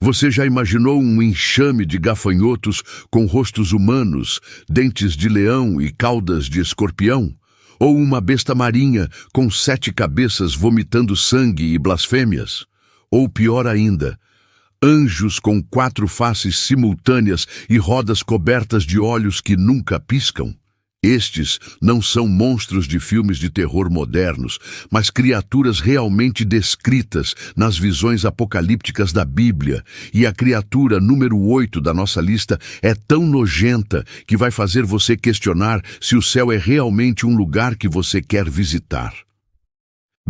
Você já imaginou um enxame de gafanhotos com rostos humanos, dentes de leão e caudas de escorpião? Ou uma besta marinha com 7 cabeças vomitando sangue e blasfêmias? Ou pior ainda, anjos com 4 faces simultâneas e rodas cobertas de olhos que nunca piscam? Estes não são monstros de filmes de terror modernos, mas criaturas realmente descritas nas visões apocalípticas da Bíblia. E a criatura número 8 da nossa lista é tão nojenta que vai fazer você questionar se o céu é realmente um lugar que você quer visitar.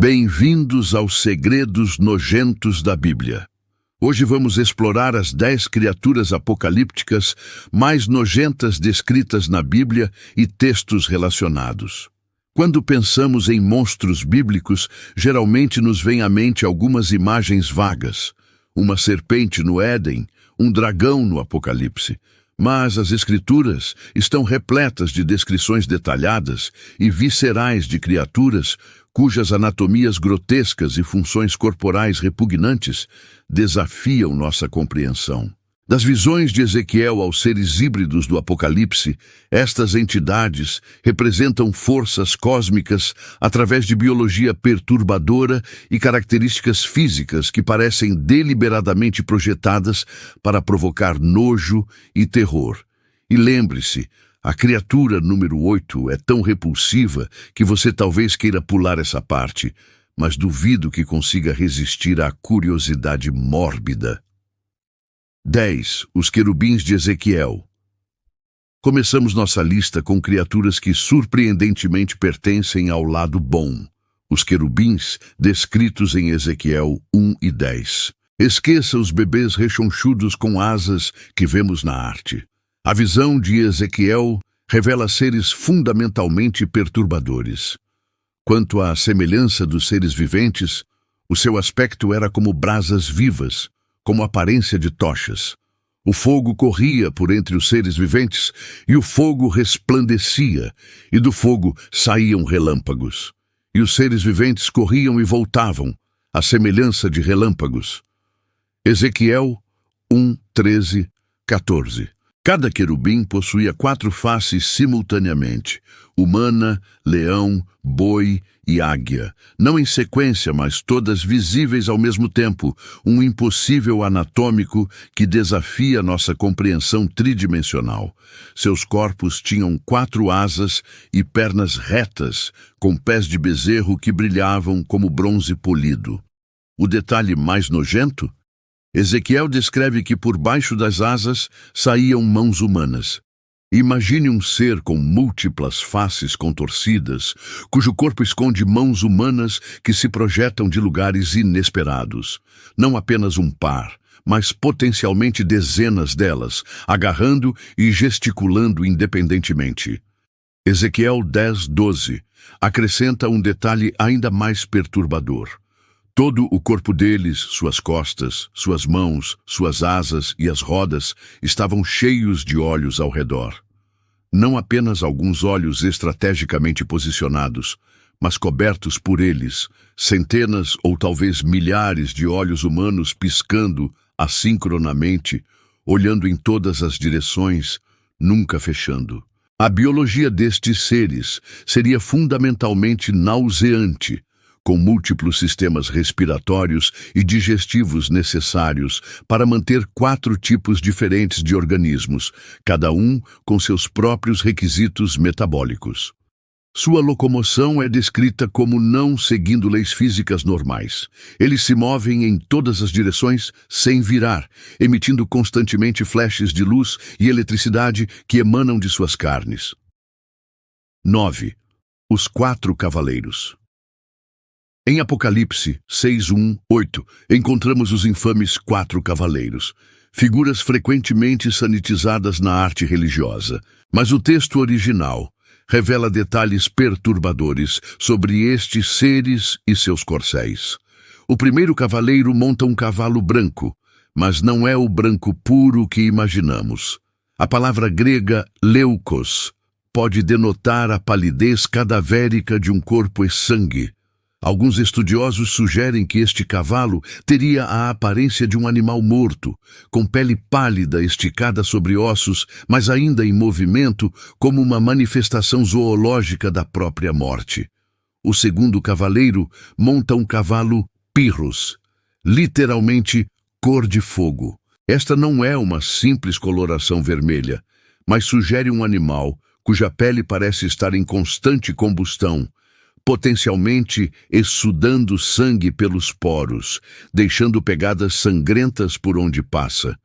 Bem-vindos aos segredos nojentos da Bíblia. Hoje vamos explorar as 10 criaturas apocalípticas mais nojentas descritas na Bíblia e textos relacionados. Quando pensamos em monstros bíblicos, geralmente nos vem à mente algumas imagens vagas. Uma serpente no Éden, um dragão no Apocalipse. Mas as Escrituras estão repletas de descrições detalhadas e viscerais de criaturas cujas anatomias grotescas e funções corporais repugnantes desafiam nossa compreensão. Das visões de Ezequiel aos seres híbridos do Apocalipse, estas entidades representam forças cósmicas através de biologia perturbadora e características físicas que parecem deliberadamente projetadas para provocar nojo e terror. E lembre-se, a criatura número 8 é tão repulsiva que você talvez queira pular essa parte, mas duvido que consiga resistir à curiosidade mórbida. 10. Os querubins de Ezequiel. Começamos nossa lista com criaturas que surpreendentemente pertencem ao lado bom. Os querubins descritos em Ezequiel 1 e 10. Esqueça os bebês rechonchudos com asas que vemos na arte. A visão de Ezequiel revela seres fundamentalmente perturbadores. Quanto à semelhança dos seres viventes, o seu aspecto era como brasas vivas, como aparência de tochas. O fogo corria por entre os seres viventes, e o fogo resplandecia, e do fogo saíam relâmpagos. E os seres viventes corriam e voltavam, à semelhança de relâmpagos. Ezequiel 1, 13, 14. Cada querubim possuía 4 faces simultaneamente, humana, leão, boi e águia, não em sequência, mas todas visíveis ao mesmo tempo, um impossível anatômico que desafia nossa compreensão tridimensional. Seus corpos tinham 4 asas e pernas retas, com pés de bezerro que brilhavam como bronze polido. O detalhe mais nojento? Ezequiel descreve que por baixo das asas saíam mãos humanas. Imagine um ser com múltiplas faces contorcidas, cujo corpo esconde mãos humanas que se projetam de lugares inesperados. Não apenas um par, mas potencialmente dezenas delas, agarrando e gesticulando independentemente. Ezequiel 10, 12 acrescenta um detalhe ainda mais perturbador. Todo o corpo deles, suas costas, suas mãos, suas asas e as rodas estavam cheios de olhos ao redor. Não apenas alguns olhos estrategicamente posicionados, mas cobertos por eles, centenas ou talvez milhares de olhos humanos piscando assincronamente, olhando em todas as direções, nunca fechando. A biologia destes seres seria fundamentalmente nauseante, com múltiplos sistemas respiratórios e digestivos necessários para manter 4 tipos diferentes de organismos, cada um com seus próprios requisitos metabólicos. Sua locomoção é descrita como não seguindo leis físicas normais. Eles se movem em todas as direções sem virar, emitindo constantemente flashes de luz e eletricidade que emanam de suas carnes. 9. Os 4 cavaleiros. Em Apocalipse 6:1, 8, encontramos os infames 4 cavaleiros, figuras frequentemente sanitizadas na arte religiosa, mas o texto original revela detalhes perturbadores sobre estes seres e seus corcéis. O primeiro cavaleiro monta um cavalo branco, mas não é o branco puro que imaginamos. A palavra grega leukos pode denotar a palidez cadavérica de um corpo exsangue. Alguns estudiosos sugerem que este cavalo teria a aparência de um animal morto, com pele pálida esticada sobre ossos, mas ainda em movimento, como uma manifestação zoológica da própria morte. O segundo cavaleiro monta um cavalo pirros, literalmente cor de fogo. Esta não é uma simples coloração vermelha, mas sugere um animal cuja pele parece estar em constante combustão, potencialmente exsudando sangue pelos poros, deixando pegadas sangrentas por onde passa.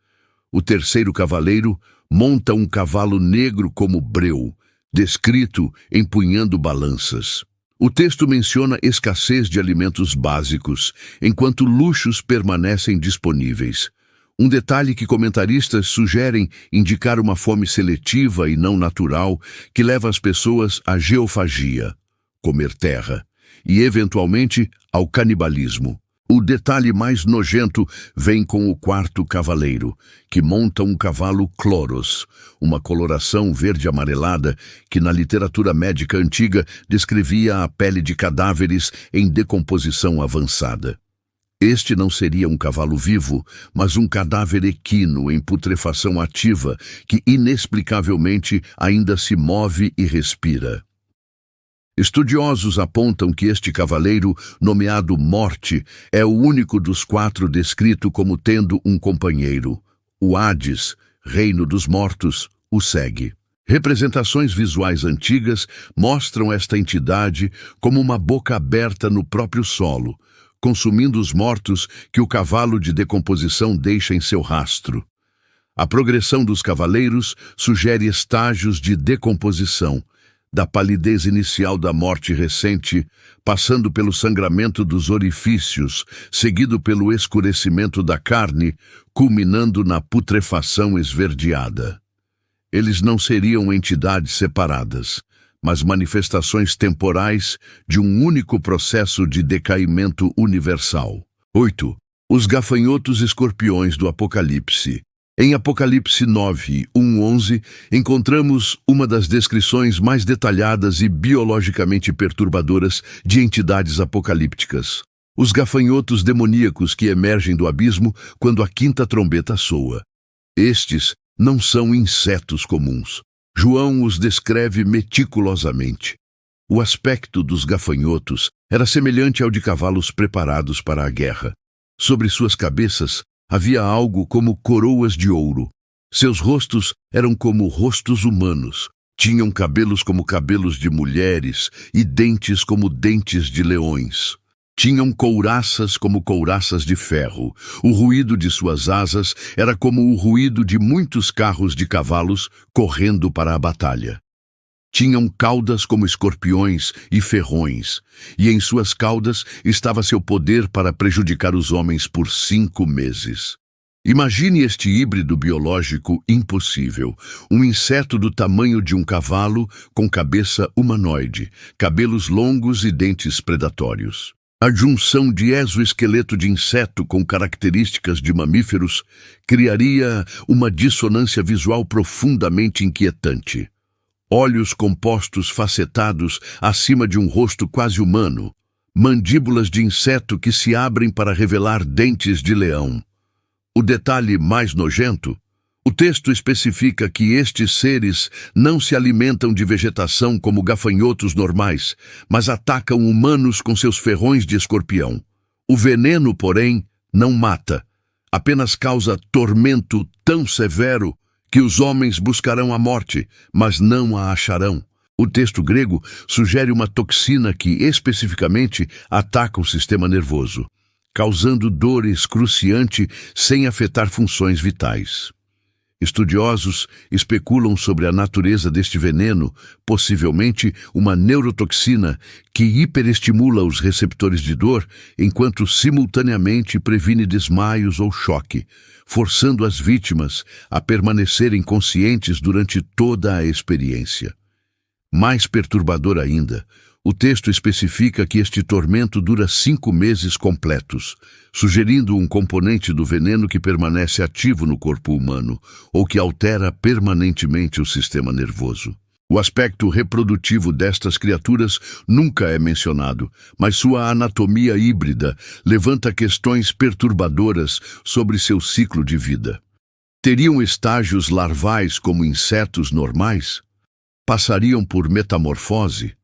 O terceiro cavaleiro monta um cavalo negro como breu, descrito empunhando balanças. O texto menciona escassez de alimentos básicos, enquanto luxos permanecem disponíveis. Um detalhe que comentaristas sugerem indicar uma fome seletiva e não natural que leva as pessoas à geofagia, comer terra, e eventualmente ao canibalismo. O detalhe mais nojento vem com o quarto cavaleiro, que monta um cavalo chloros, uma coloração verde-amarelada que na literatura médica antiga descrevia a pele de cadáveres em decomposição avançada. Este não seria um cavalo vivo, mas um cadáver equino em putrefação ativa que inexplicavelmente ainda se move e respira. Estudiosos apontam que este cavaleiro, nomeado Morte, é o único dos quatro descrito como tendo um companheiro. O Hades, reino dos mortos, o segue. Representações visuais antigas mostram esta entidade como uma boca aberta no próprio solo, consumindo os mortos que o cavalo de decomposição deixa em seu rastro. A progressão dos cavaleiros sugere estágios de decomposição, da palidez inicial da morte recente, passando pelo sangramento dos orifícios, seguido pelo escurecimento da carne, culminando na putrefação esverdeada. Eles não seriam entidades separadas, mas manifestações temporais de um único processo de decaimento universal. 8. Os gafanhotos escorpiões do Apocalipse. Em Apocalipse 9, 1-11, encontramos uma das descrições mais detalhadas e biologicamente perturbadoras de entidades apocalípticas. Os gafanhotos demoníacos que emergem do abismo quando a quinta trombeta soa. Estes não são insetos comuns. João os descreve meticulosamente. O aspecto dos gafanhotos era semelhante ao de cavalos preparados para a guerra. Sobre suas cabeças havia algo como coroas de ouro. Seus rostos eram como rostos humanos. Tinham cabelos como cabelos de mulheres e dentes como dentes de leões. Tinham couraças como couraças de ferro. O ruído de suas asas era como o ruído de muitos carros de cavalos correndo para a batalha. Tinham caudas como escorpiões e ferrões, e em suas caudas estava seu poder para prejudicar os homens por 5 meses. Imagine este híbrido biológico impossível, um inseto do tamanho de um cavalo com cabeça humanoide, cabelos longos e dentes predatórios. A junção de exoesqueleto de inseto com características de mamíferos criaria uma dissonância visual profundamente inquietante. Olhos compostos facetados acima de um rosto quase humano, mandíbulas de inseto que se abrem para revelar dentes de leão. O detalhe mais nojento: o texto especifica que estes seres não se alimentam de vegetação como gafanhotos normais, mas atacam humanos com seus ferrões de escorpião. O veneno, porém, não mata, apenas causa tormento tão severo que os homens buscarão a morte, mas não a acharão. O texto grego sugere uma toxina que, especificamente, ataca o sistema nervoso, causando dor excruciante sem afetar funções vitais. Estudiosos especulam sobre a natureza deste veneno, possivelmente uma neurotoxina que hiperestimula os receptores de dor, enquanto simultaneamente previne desmaios ou choque, forçando as vítimas a permanecerem conscientes durante toda a experiência. Mais perturbador ainda, o texto especifica que este tormento dura 5 meses completos, sugerindo um componente do veneno que permanece ativo no corpo humano ou que altera permanentemente o sistema nervoso. O aspecto reprodutivo destas criaturas nunca é mencionado, mas sua anatomia híbrida levanta questões perturbadoras sobre seu ciclo de vida. Teriam estágios larvais como insetos normais? Passariam por metamorfose?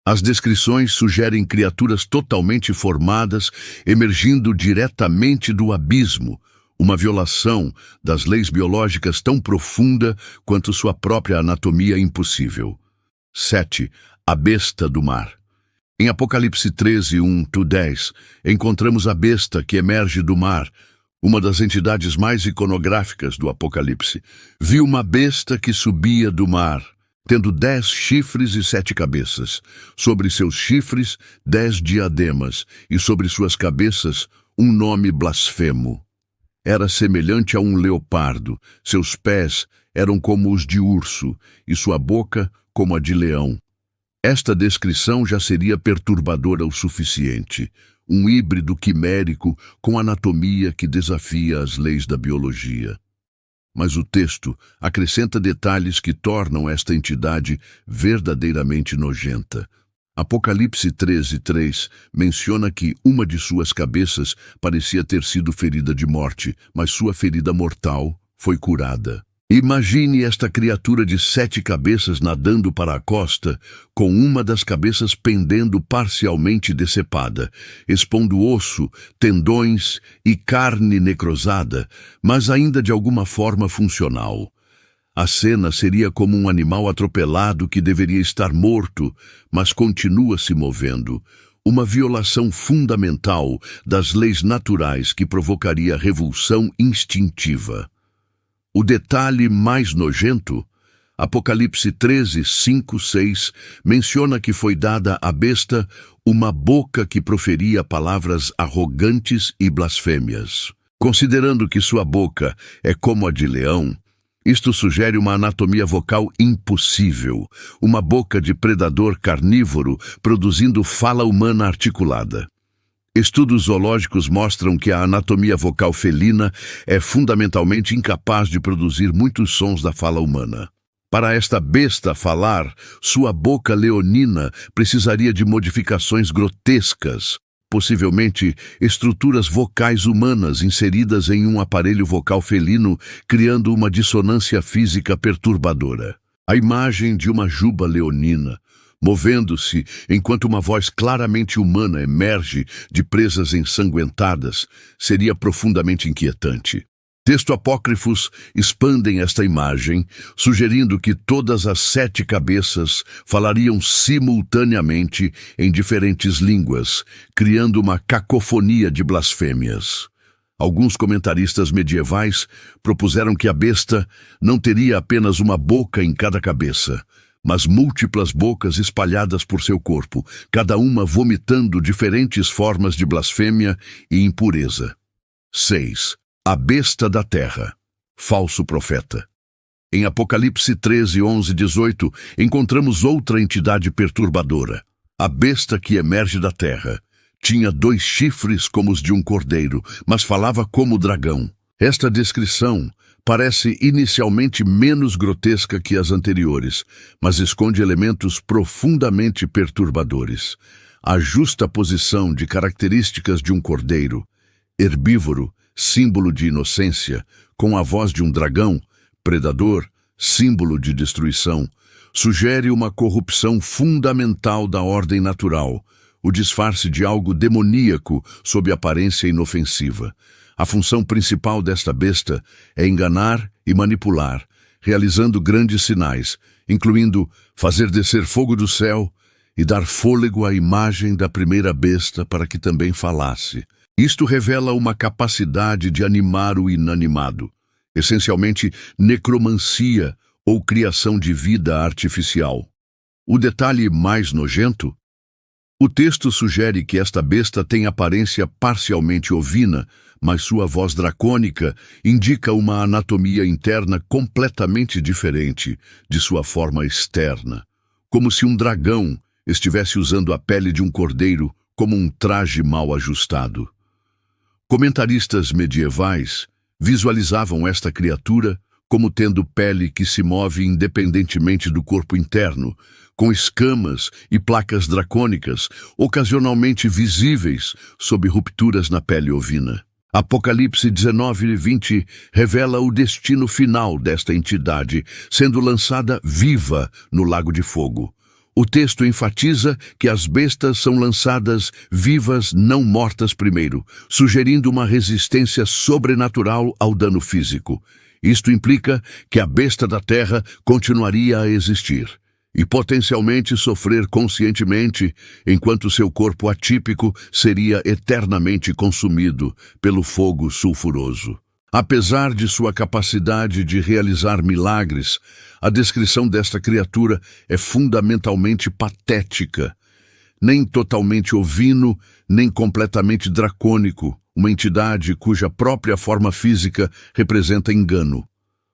As descrições sugerem criaturas totalmente formadas, emergindo diretamente do abismo, uma violação das leis biológicas tão profunda quanto sua própria anatomia impossível. 7. A besta do mar. Em Apocalipse 13, 1-10, encontramos a besta que emerge do mar, uma das entidades mais iconográficas do Apocalipse. Viu uma besta que subia do mar, tendo 10 chifres e 7 cabeças. Sobre seus chifres, 10 diademas, e sobre suas cabeças, um nome blasfemo. Era semelhante a um leopardo, seus pés eram como os de urso, e sua boca como a de leão. Esta descrição já seria perturbadora o suficiente. Um híbrido quimérico com anatomia que desafia as leis da biologia. Mas o texto acrescenta detalhes que tornam esta entidade verdadeiramente nojenta. Apocalipse 13:3 menciona que uma de suas cabeças parecia ter sido ferida de morte, mas sua ferida mortal foi curada. Imagine esta criatura de 7 cabeças nadando para a costa, com uma das cabeças pendendo parcialmente decepada, expondo osso, tendões e carne necrosada, mas ainda de alguma forma funcional. A cena seria como um animal atropelado que deveria estar morto, mas continua se movendo. Uma violação fundamental das leis naturais que provocaria revulsão instintiva. O detalhe mais nojento, Apocalipse 13, 5, 6, menciona que foi dada à besta uma boca que proferia palavras arrogantes e blasfêmias. Considerando que sua boca é como a de leão, isto sugere uma anatomia vocal impossível, uma boca de predador carnívoro produzindo fala humana articulada. Estudos zoológicos mostram que a anatomia vocal felina é fundamentalmente incapaz de produzir muitos sons da fala humana. Para esta besta falar, sua boca leonina precisaria de modificações grotescas, possivelmente estruturas vocais humanas inseridas em um aparelho vocal felino, criando uma dissonância física perturbadora. A imagem de uma juba leonina, movendo-se enquanto uma voz claramente humana emerge de presas ensanguentadas, seria profundamente inquietante. Textos apócrifos expandem esta imagem, sugerindo que todas as 7 cabeças falariam simultaneamente em diferentes línguas, criando uma cacofonia de blasfêmias. Alguns comentaristas medievais propuseram que a besta não teria apenas uma boca em cada cabeça, mas múltiplas bocas espalhadas por seu corpo, cada uma vomitando diferentes formas de blasfêmia e impureza. 6. A besta da terra, falso profeta. Em Apocalipse 13, 11, 18, encontramos outra entidade perturbadora, a besta que emerge da terra. Tinha 2 chifres como os de um cordeiro, mas falava como dragão. Esta descrição parece inicialmente menos grotesca que as anteriores, mas esconde elementos profundamente perturbadores. A justaposição de características de um cordeiro, herbívoro, símbolo de inocência, com a voz de um dragão, predador, símbolo de destruição, sugere uma corrupção fundamental da ordem natural, o disfarce de algo demoníaco sob aparência inofensiva. A função principal desta besta é enganar e manipular, realizando grandes sinais, incluindo fazer descer fogo do céu e dar fôlego à imagem da primeira besta para que também falasse. Isto revela uma capacidade de animar o inanimado, essencialmente necromancia ou criação de vida artificial. O detalhe mais nojento? O texto sugere que esta besta tem aparência parcialmente ovina, mas sua voz dracônica indica uma anatomia interna completamente diferente de sua forma externa, como se um dragão estivesse usando a pele de um cordeiro como um traje mal ajustado. Comentaristas medievais visualizavam esta criatura como tendo pele que se move independentemente do corpo interno, com escamas e placas dracônicas, ocasionalmente visíveis sob rupturas na pele ovina. Apocalipse 19:20 revela o destino final desta entidade, sendo lançada viva no lago de fogo. O texto enfatiza que as bestas são lançadas vivas, não mortas primeiro, sugerindo uma resistência sobrenatural ao dano físico. Isto implica que a besta da terra continuaria a existir e potencialmente sofrer conscientemente, enquanto seu corpo atípico seria eternamente consumido pelo fogo sulfuroso. Apesar de sua capacidade de realizar milagres, a descrição desta criatura é fundamentalmente patética. Nem totalmente ovino, nem completamente dracônico, uma entidade cuja própria forma física representa engano.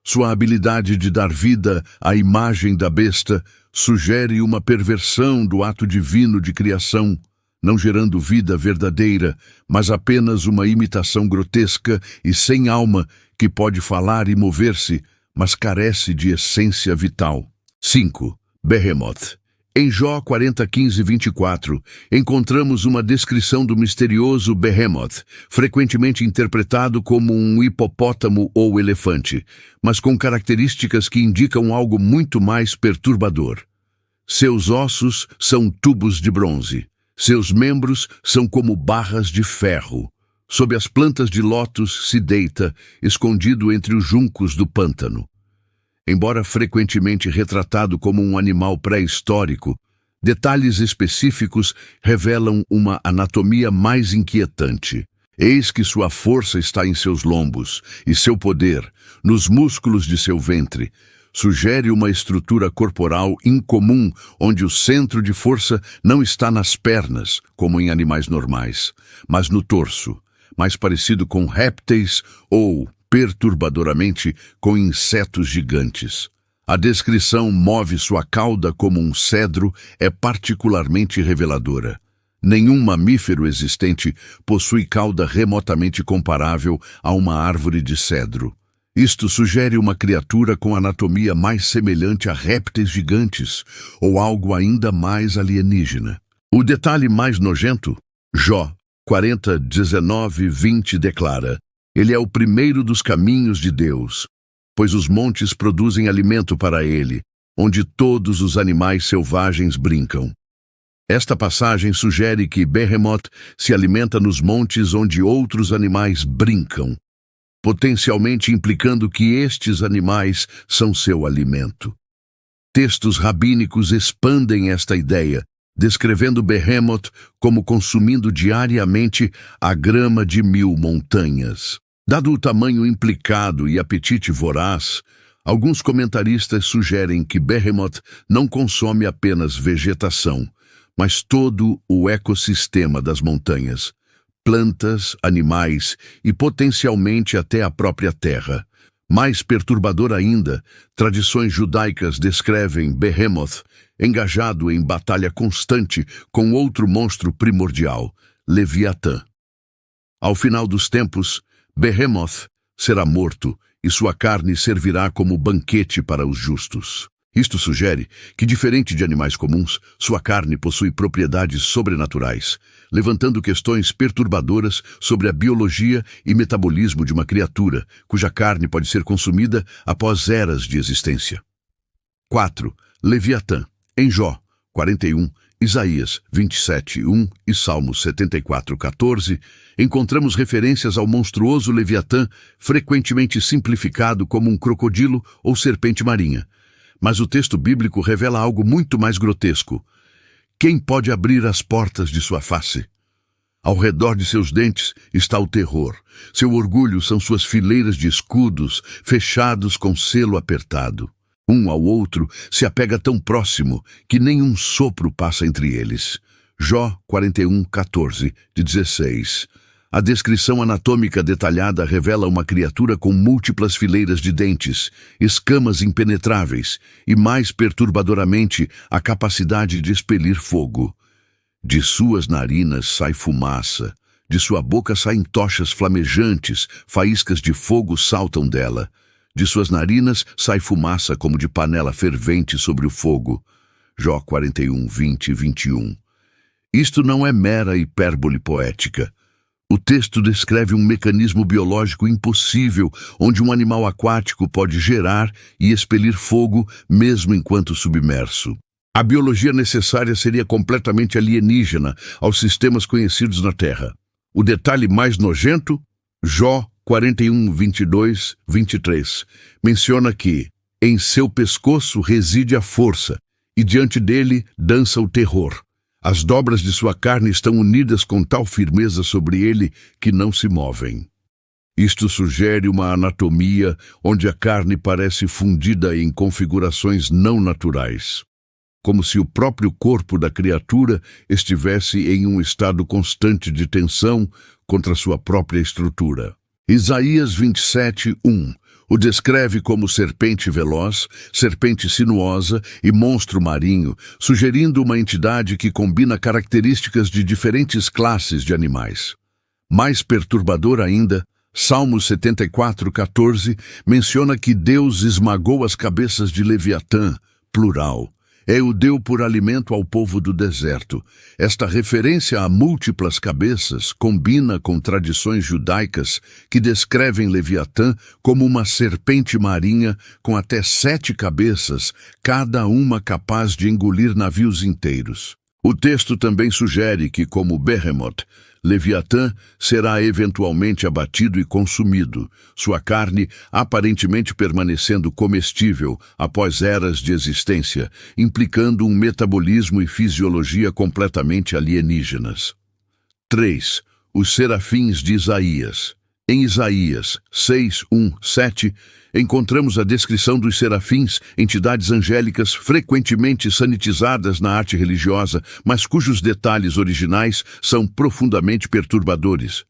Sua habilidade de dar vida à imagem da besta sugere uma perversão do ato divino de criação, não gerando vida verdadeira, mas apenas uma imitação grotesca e sem alma que pode falar e mover-se, mas carece de essência vital. 5. Behemoth. Em Jó 40:15-24, encontramos uma descrição do misterioso Behemoth, frequentemente interpretado como um hipopótamo ou elefante, mas com características que indicam algo muito mais perturbador. Seus ossos são tubos de bronze. Seus membros são como barras de ferro. Sob as plantas de lótus se deita, escondido entre os juncos do pântano. Embora frequentemente retratado como um animal pré-histórico, detalhes específicos revelam uma anatomia mais inquietante. Eis que sua força está em seus lombos, e seu poder, nos músculos de seu ventre. Sugere uma estrutura corporal incomum, onde o centro de força não está nas pernas, como em animais normais, mas no torso, mais parecido com répteis ou, perturbadoramente, com insetos gigantes. A descrição move sua cauda como um cedro é particularmente reveladora. Nenhum mamífero existente possui cauda remotamente comparável a uma árvore de cedro. Isto sugere uma criatura com anatomia mais semelhante a répteis gigantes ou algo ainda mais alienígena. O detalhe mais nojento, Jó 40:19-20 declara: ele é o primeiro dos caminhos de Deus, pois os montes produzem alimento para ele, onde todos os animais selvagens brincam. Esta passagem sugere que Behemoth se alimenta nos montes onde outros animais brincam, potencialmente implicando que estes animais são seu alimento. Textos rabínicos expandem esta ideia, descrevendo Behemoth como consumindo diariamente a grama de 1000 montanhas. Dado o tamanho implicado e apetite voraz, alguns comentaristas sugerem que Behemoth não consome apenas vegetação, mas todo o ecossistema das montanhas, plantas, animais e potencialmente até a própria terra. Mais perturbador ainda, tradições judaicas descrevem Behemoth engajado em batalha constante com outro monstro primordial, Leviatã. Ao final dos tempos, Behemoth será morto e sua carne servirá como banquete para os justos. Isto sugere que, diferente de animais comuns, sua carne possui propriedades sobrenaturais, levantando questões perturbadoras sobre a biologia e metabolismo de uma criatura, cuja carne pode ser consumida após eras de existência. 4. Leviatã. Em Jó 41, Isaías 27:1 e Salmos 74:14, encontramos referências ao monstruoso Leviatã, frequentemente simplificado como um crocodilo ou serpente marinha. Mas o texto bíblico revela algo muito mais grotesco. Quem pode abrir as portas de sua face? Ao redor de seus dentes está o terror. Seu orgulho são suas fileiras de escudos, fechados com selo apertado. Um ao outro se apega tão próximo que nenhum sopro passa entre eles. Jó 41:14-16. A descrição anatômica detalhada revela uma criatura com múltiplas fileiras de dentes, escamas impenetráveis e, mais perturbadoramente, a capacidade de expelir fogo. De suas narinas sai fumaça, de sua boca saem tochas flamejantes, faíscas de fogo saltam dela. De suas narinas sai fumaça como de panela fervente sobre o fogo. Jó 41, 20 e 21. Isto não é mera hipérbole poética. O texto descreve um mecanismo biológico impossível, onde um animal aquático pode gerar e expelir fogo mesmo enquanto submerso. A biologia necessária seria completamente alienígena aos sistemas conhecidos na Terra. O detalhe mais nojento, Jó 41, 22, 23, menciona que em seu pescoço reside a força, e diante dele dança o terror. As dobras de sua carne estão unidas com tal firmeza sobre ele que não se movem. Isto sugere uma anatomia onde a carne parece fundida em configurações não naturais, como se o próprio corpo da criatura estivesse em um estado constante de tensão contra sua própria estrutura. Isaías 27, 1 o descreve como serpente veloz, serpente sinuosa e monstro marinho, sugerindo uma entidade que combina características de diferentes classes de animais. Mais perturbador ainda, Salmos 74, 14 menciona que Deus esmagou as cabeças de Leviatã, plural. O deu por alimento ao povo do deserto. Esta referência a múltiplas cabeças combina com tradições judaicas que descrevem Leviatã como uma serpente marinha com até 7 cabeças, cada uma capaz de engolir navios inteiros. O texto também sugere que, como Behemoth, Leviatã será eventualmente abatido e consumido, sua carne aparentemente permanecendo comestível após eras de existência, implicando um metabolismo e fisiologia completamente alienígenas. 3. Os serafins de Isaías. Em Isaías 6, 1, 7, encontramos a descrição dos serafins, entidades angélicas frequentemente sanitizadas na arte religiosa, mas cujos detalhes originais são profundamente perturbadores.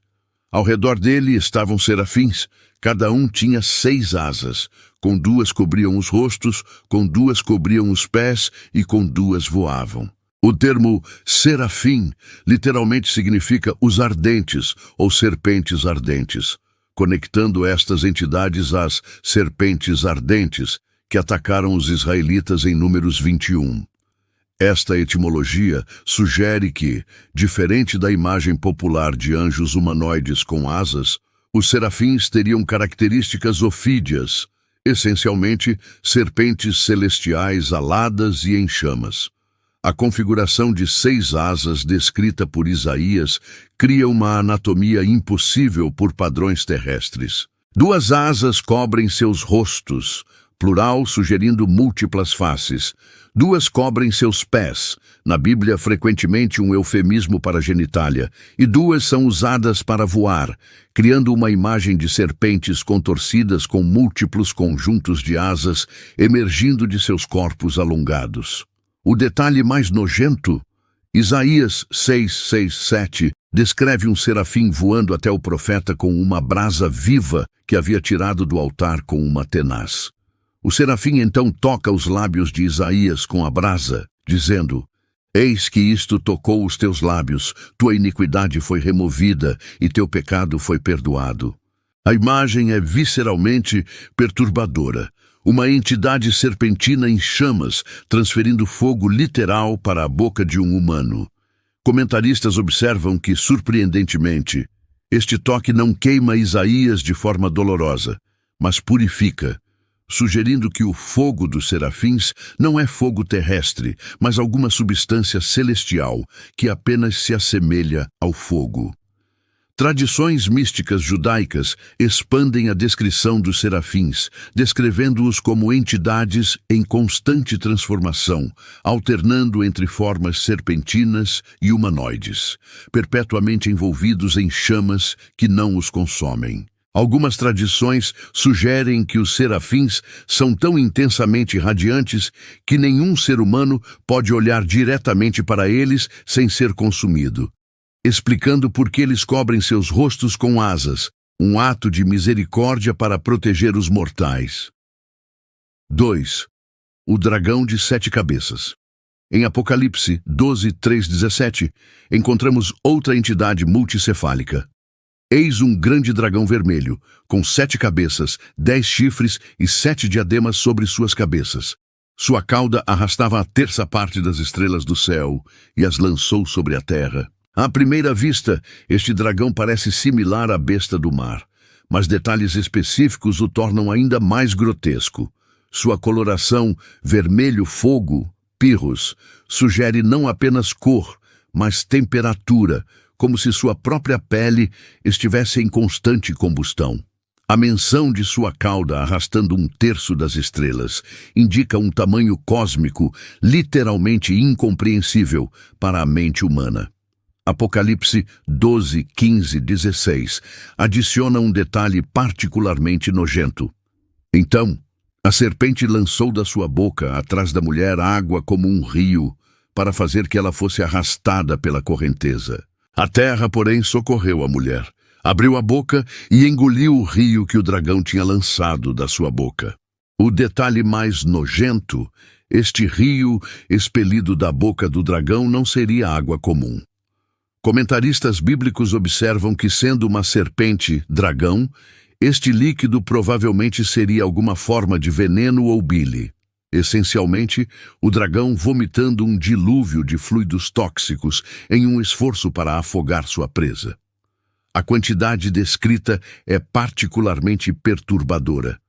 Ao redor dele estavam serafins, cada um tinha 6 asas, com 2 cobriam os rostos, com 2 cobriam os pés e com 2 voavam. O termo serafim literalmente significa os ardentes ou serpentes ardentes, conectando estas entidades às serpentes ardentes que atacaram os israelitas em Números 21. Esta etimologia sugere que, diferente da imagem popular de anjos humanoides com asas, os serafins teriam características ofídeas, essencialmente serpentes celestiais aladas e em chamas. A configuração de 6 asas descrita por Isaías cria uma anatomia impossível por padrões terrestres. 2 asas cobrem seus rostos, plural sugerindo múltiplas faces. 2 cobrem seus pés, na Bíblia frequentemente um eufemismo para genitália, e 2 são usadas para voar, criando uma imagem de serpentes contorcidas com múltiplos conjuntos de asas emergindo de seus corpos alongados. O detalhe mais nojento, Isaías 6, 6, 7, descreve um serafim voando até o profeta com uma brasa viva que havia tirado do altar com uma tenaz. O serafim então toca os lábios de Isaías com a brasa, dizendo: Eis que isto tocou os teus lábios, tua iniquidade foi removida e teu pecado foi perdoado. A imagem é visceralmente perturbadora. Uma entidade serpentina em chamas, transferindo fogo literal para a boca de um humano. Comentaristas observam que, surpreendentemente, este toque não queima Isaías de forma dolorosa, mas purifica, sugerindo que o fogo dos serafins não é fogo terrestre, mas alguma substância celestial que apenas se assemelha ao fogo. Tradições místicas judaicas expandem a descrição dos serafins, descrevendo-os como entidades em constante transformação, alternando entre formas serpentinas e humanoides, perpetuamente envolvidos em chamas que não os consomem. Algumas tradições sugerem que os serafins são tão intensamente radiantes que nenhum ser humano pode olhar diretamente para eles sem ser consumido, explicando por que eles cobrem seus rostos com asas, um ato de misericórdia para proteger os mortais. 2. O dragão de 7 cabeças. Em Apocalipse 12, 3, 17, encontramos outra entidade multicefálica. Eis um grande dragão vermelho, com 7 cabeças, 10 chifres e 7 diademas sobre suas cabeças. Sua cauda arrastava a terça parte das estrelas do céu e as lançou sobre a terra. À primeira vista, este dragão parece similar à besta do mar, mas detalhes específicos o tornam ainda mais grotesco. Sua coloração, vermelho-fogo, pirros, sugere não apenas cor, mas temperatura, como se sua própria pele estivesse em constante combustão. A menção de sua cauda arrastando um terço das estrelas indica um tamanho cósmico literalmente incompreensível para a mente humana. Apocalipse 12, 15, 16 adiciona um detalhe particularmente nojento. Então, a serpente lançou da sua boca, atrás da mulher, água como um rio, para fazer que ela fosse arrastada pela correnteza. A terra, porém, socorreu a mulher. Abriu a boca e engoliu o rio que o dragão tinha lançado da sua boca. O detalhe mais nojento, este rio expelido da boca do dragão não seria água comum. Comentaristas bíblicos observam que, sendo uma serpente dragão, este líquido provavelmente seria alguma forma de veneno ou bile. Essencialmente, o dragão vomitando um dilúvio de fluidos tóxicos em um esforço para afogar sua presa. A quantidade descrita é particularmente perturbadora,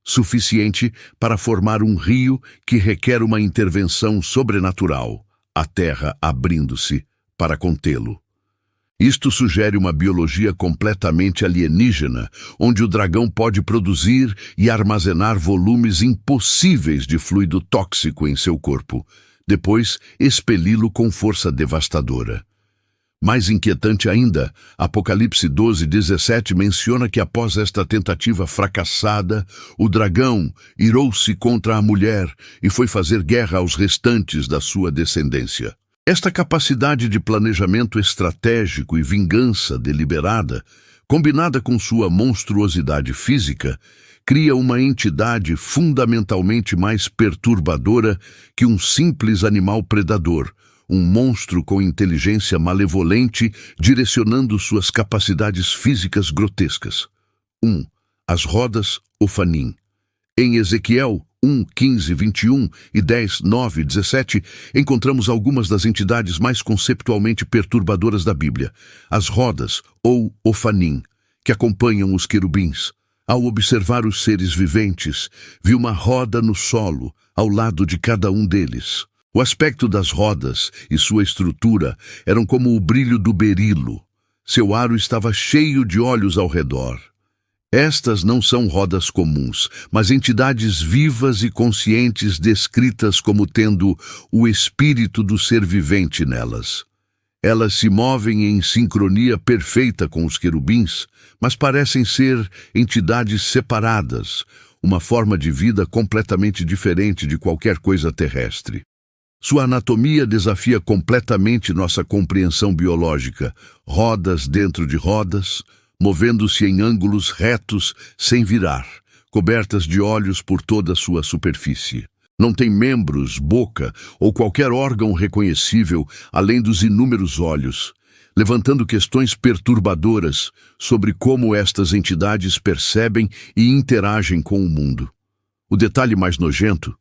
suficiente para formar um rio que requer uma intervenção sobrenatural, a terra abrindo-se para contê-lo. Isto sugere uma biologia completamente alienígena, onde o dragão pode produzir e armazenar volumes impossíveis de fluido tóxico em seu corpo, depois expeli-lo com força devastadora. Mais inquietante ainda, Apocalipse 12, 17 menciona que após esta tentativa fracassada, o dragão irou-se contra a mulher e foi fazer guerra aos restantes da sua descendência. Esta capacidade de planejamento estratégico e vingança deliberada, combinada com sua monstruosidade física, cria uma entidade fundamentalmente mais perturbadora que um simples animal predador, um monstro com inteligência malevolente direcionando suas capacidades físicas grotescas. 1. As rodas Ofanim. Em Ezequiel 1, 15, 21 e 10, 9 e 17, encontramos algumas das entidades mais conceptualmente perturbadoras da Bíblia, as rodas, ou Ofanim, que acompanham os querubins. Ao observar os seres viventes, vi uma roda no solo, ao lado de cada um deles. O aspecto das rodas e sua estrutura eram como o brilho do berilo. Seu aro estava cheio de olhos ao redor. Estas não são rodas comuns, mas entidades vivas e conscientes descritas como tendo o espírito do ser vivente nelas. Elas se movem em sincronia perfeita com os querubins, mas parecem ser entidades separadas, uma forma de vida completamente diferente de qualquer coisa terrestre. Sua anatomia desafia completamente nossa compreensão biológica, rodas dentro de rodas, movendo-se em ângulos retos sem virar, cobertas de olhos por toda a sua superfície. Não tem membros, boca ou qualquer órgão reconhecível além dos inúmeros olhos, levantando questões perturbadoras sobre como estas entidades percebem e interagem com o mundo. O detalhe mais nojento: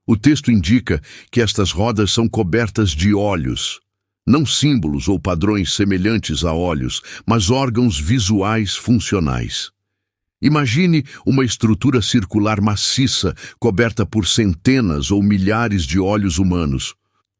o texto indica que estas rodas são cobertas de olhos, não símbolos ou padrões semelhantes a olhos, mas órgãos visuais funcionais. Imagine uma estrutura circular maciça coberta por centenas ou milhares de olhos humanos,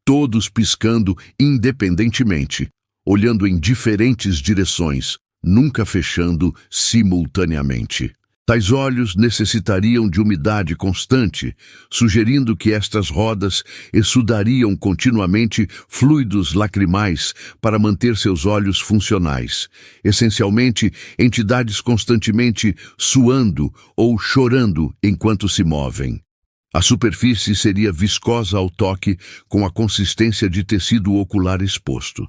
todos piscando independentemente, olhando em diferentes direções, nunca fechando simultaneamente. Tais olhos necessitariam de umidade constante, sugerindo que estas rodas exudariam continuamente fluidos lacrimais para manter seus olhos funcionais, essencialmente entidades constantemente suando ou chorando enquanto se movem. A superfície seria viscosa ao toque, com a consistência de tecido ocular exposto.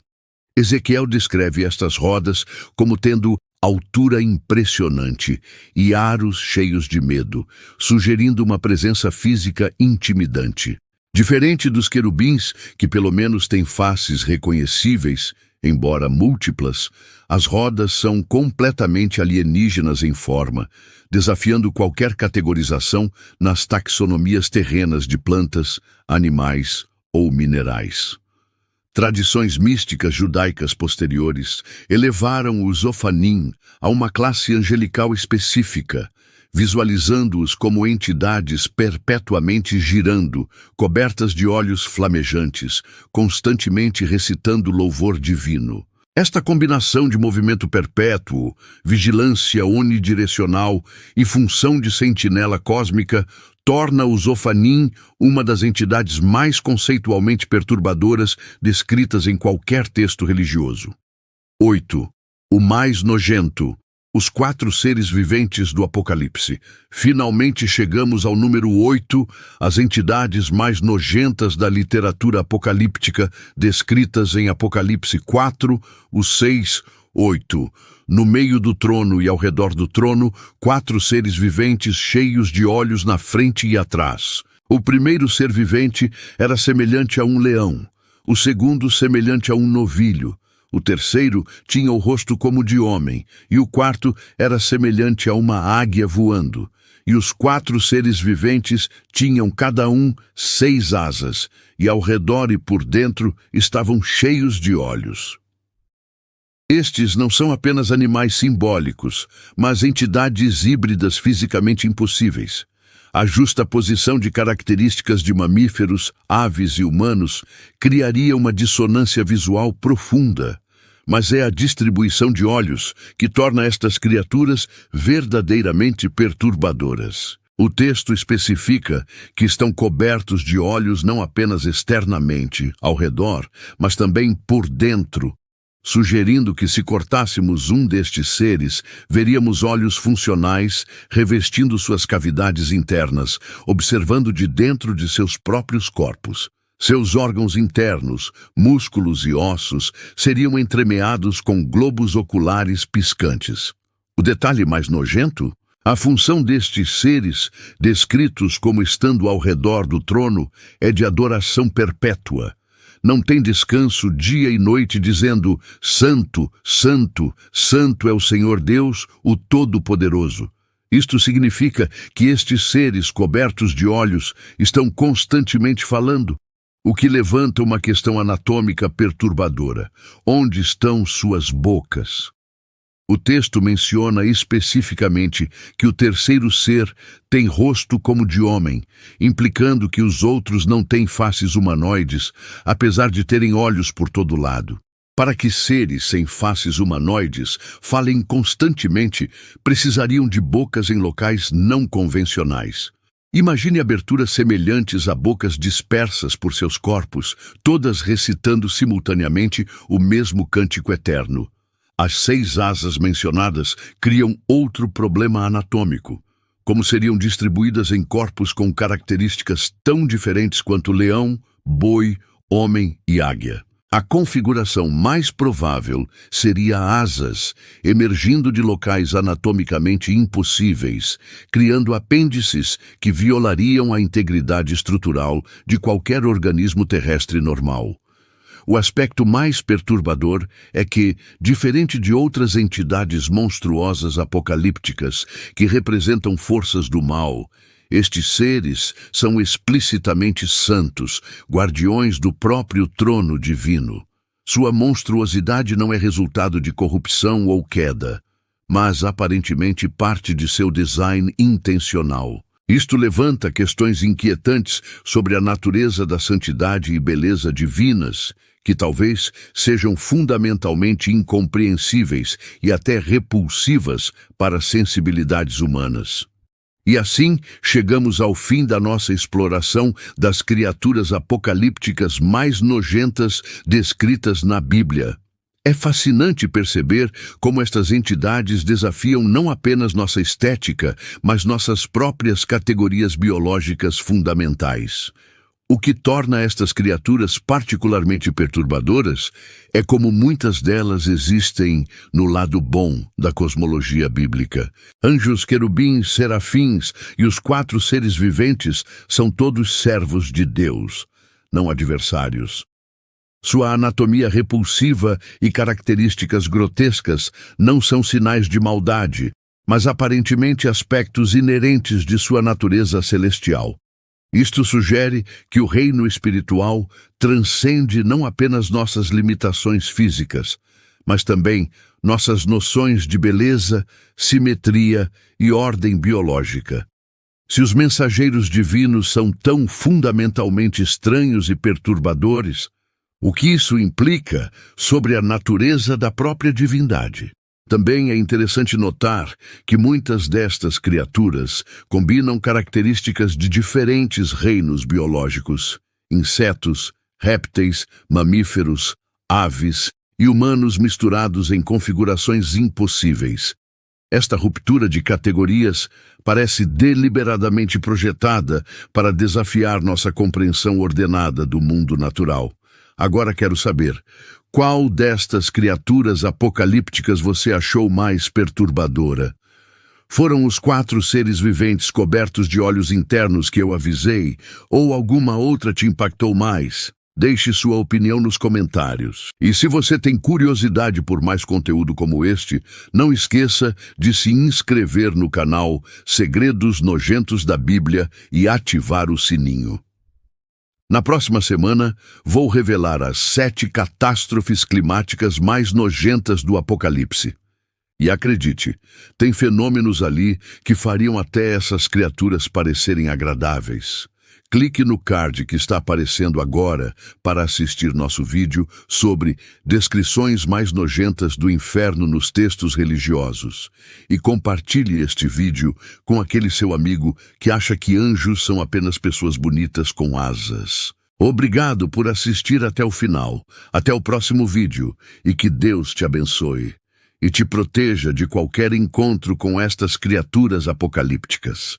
Ezequiel descreve estas rodas como tendo altura impressionante e aros cheios de medo, sugerindo uma presença física intimidante. Diferente dos querubins, que pelo menos têm faces reconhecíveis, Embora múltiplas, as rodas são completamente alienígenas em forma, desafiando qualquer categorização nas taxonomias terrenas de plantas, animais ou minerais. Tradições místicas judaicas posteriores elevaram os Ofanim a uma classe angelical específica, visualizando-os como entidades perpetuamente girando, cobertas de olhos flamejantes, constantemente recitando louvor divino. Esta combinação de movimento perpétuo, vigilância unidirecional e função de sentinela cósmica torna os Ofanim uma das entidades mais conceitualmente perturbadoras descritas em qualquer texto religioso. 8. O mais nojento. Os 4 seres viventes do Apocalipse. Finalmente chegamos ao número 8, as entidades mais nojentas da literatura apocalíptica, descritas em Apocalipse 4, os 6, 8. No meio do trono e ao redor do trono, 4 seres viventes cheios de olhos na frente e atrás. O primeiro ser vivente era semelhante a um leão, o segundo semelhante a um novilho. O terceiro tinha o rosto como de homem, e o quarto era semelhante a uma águia voando. E os 4 seres viventes tinham cada um 6 asas, e ao redor e por dentro estavam cheios de olhos. Estes não são apenas animais simbólicos, mas entidades híbridas fisicamente impossíveis. A justaposição de características de mamíferos, aves e humanos criaria uma dissonância visual profunda. Mas é a distribuição de olhos que torna estas criaturas verdadeiramente perturbadoras. O texto especifica que estão cobertos de olhos não apenas externamente, ao redor, mas também por dentro, sugerindo que se cortássemos um destes seres, veríamos olhos funcionais revestindo suas cavidades internas, observando de dentro de seus próprios corpos. Seus órgãos internos, músculos e ossos seriam entremeados com globos oculares piscantes. O detalhe mais nojento? A função destes seres, descritos como estando ao redor do trono, é de adoração perpétua. Não tem descanso dia e noite dizendo: Santo, Santo, Santo é o Senhor Deus, o Todo-Poderoso. Isto significa que estes seres cobertos de olhos estão constantemente falando, o que levanta uma questão anatômica perturbadora. Onde estão suas bocas? O texto menciona especificamente que o terceiro ser tem rosto como de homem, implicando que os outros não têm faces humanoides, apesar de terem olhos por todo lado. Para que seres sem faces humanoides falem constantemente, precisariam de bocas em locais não convencionais. Imagine aberturas semelhantes a bocas dispersas por seus corpos, todas recitando simultaneamente o mesmo cântico eterno. As 6 asas mencionadas criam outro problema anatômico. Como seriam distribuídas em corpos com características tão diferentes quanto leão, boi, homem e águia? A configuração mais provável seria asas, emergindo de locais anatomicamente impossíveis, criando apêndices que violariam a integridade estrutural de qualquer organismo terrestre normal. O aspecto mais perturbador é que, diferente de outras entidades monstruosas apocalípticas que representam forças do mal, estes seres são explicitamente santos, guardiões do próprio trono divino. Sua monstruosidade não é resultado de corrupção ou queda, mas aparentemente parte de seu design intencional. Isto levanta questões inquietantes sobre a natureza da santidade e beleza divinas, que talvez sejam fundamentalmente incompreensíveis e até repulsivas para sensibilidades humanas. E assim, chegamos ao fim da nossa exploração das criaturas apocalípticas mais nojentas descritas na Bíblia. É fascinante perceber como estas entidades desafiam não apenas nossa estética, mas nossas próprias categorias biológicas fundamentais. O que torna estas criaturas particularmente perturbadoras é como muitas delas existem no lado bom da cosmologia bíblica. Anjos, querubins, serafins e os 4 seres viventes são todos servos de Deus, não adversários. Sua anatomia repulsiva e características grotescas não são sinais de maldade, mas aparentemente aspectos inerentes de sua natureza celestial. Isto sugere que o reino espiritual transcende não apenas nossas limitações físicas, mas também nossas noções de beleza, simetria e ordem biológica. Se os mensageiros divinos são tão fundamentalmente estranhos e perturbadores, o que isso implica sobre a natureza da própria divindade? Também é interessante notar que muitas destas criaturas combinam características de diferentes reinos biológicos: insetos, répteis, mamíferos, aves e humanos misturados em configurações impossíveis. Esta ruptura de categorias parece deliberadamente projetada para desafiar nossa compreensão ordenada do mundo natural. Agora quero saber, qual destas criaturas apocalípticas você achou mais perturbadora? Foram os 4 seres viventes cobertos de olhos internos que eu avisei, ou alguma outra te impactou mais? Deixe sua opinião nos comentários. E se você tem curiosidade por mais conteúdo como este, não esqueça de se inscrever no canal Segredos Nojentos da Bíblia e ativar o sininho. Na próxima semana, vou revelar as 7 catástrofes climáticas mais nojentas do Apocalipse. E acredite, tem fenômenos ali que fariam até essas criaturas parecerem agradáveis. Clique no card que está aparecendo agora para assistir nosso vídeo sobre descrições mais nojentas do inferno nos textos religiosos. E compartilhe este vídeo com aquele seu amigo que acha que anjos são apenas pessoas bonitas com asas. Obrigado por assistir até o final. Até o próximo vídeo e que Deus te abençoe e te proteja de qualquer encontro com estas criaturas apocalípticas.